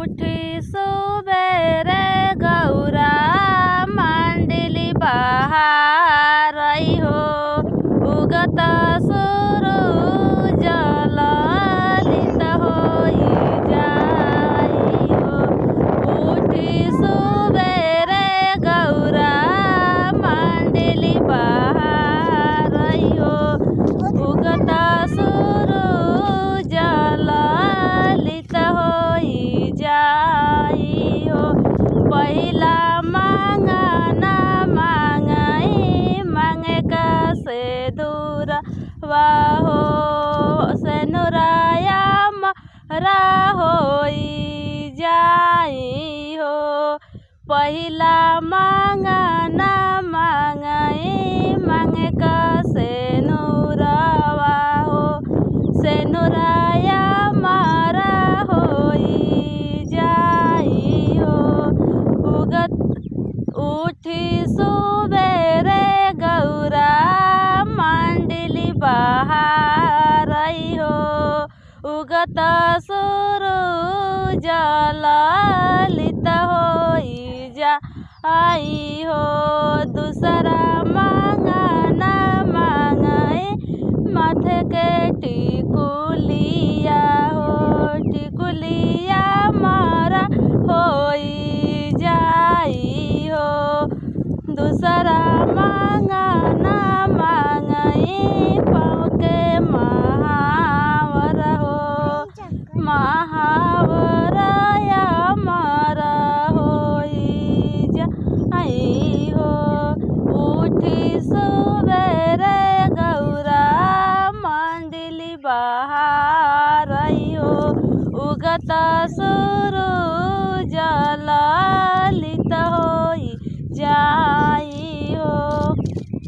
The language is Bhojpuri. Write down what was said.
उठी सुबेरे गौरा मांडली बहार हो। उगत सूरज ललित होई जाई हो। उठी सुबेरे गौरा मांडली बहार हो। उगत सूरज ललित होई जाई हो। पहिला मांगना मांगई मांगे का से दूर वाहो। सेनुराया मरा होई जाई हो। पहिला मांगना मांगई मांगे का सेनुरवा हो। सेनुराया मारा होई जाई हो। उठी सुबेरे गौरा मांडली बहार हो। उगत सूरज ललित होई जाई हो। दूसरा मांगना मांगई माथे के टिकुलिया हो। टिकुलिया मारा होई जाई हो। दूसरा मांगना मांगई पाँव के महावर हो। महावरया मारा होई जाई हो। उठी सुबेरे गौरा मांडली बहार हो। उगत सूरज